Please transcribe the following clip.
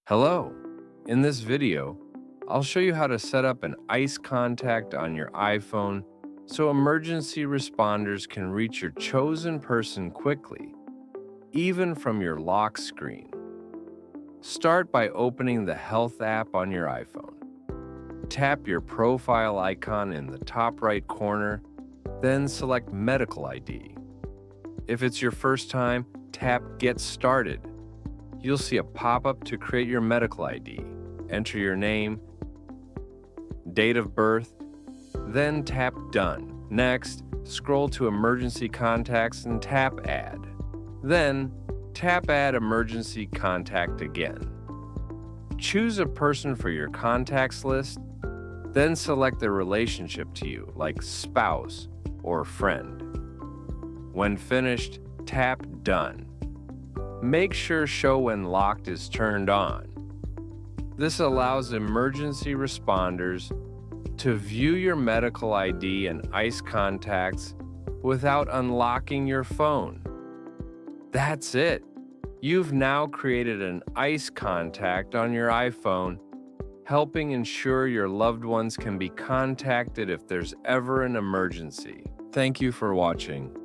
Hello! In this video, I'll show you how to set up an ice contact on your iPhone so emergency responders can reach your chosen person quickly, even from your lock screen. Start by opening the Health app on your iPhone. Tap your profile icon in the top right corner, then select Medical ID. If it's your first time, tap Get Started. You'll see a pop-up to create your medical ID. Enter your name, date of birth, then tap Done. Next, scroll to Emergency Contacts and tap Add. Then, tap Add Emergency Contact again. Choose a person for your contacts list, then select their relationship to you, like spouse or friend. When finished, tap Done. Make sure Show When Locked is turned on. This allows emergency responders to view your medical ID and ICE contacts without unlocking your phone. That's it. You've now created an ICE contact on your iPhone, helping ensure your loved ones can be contacted if there's ever an emergency. Thank you for watching.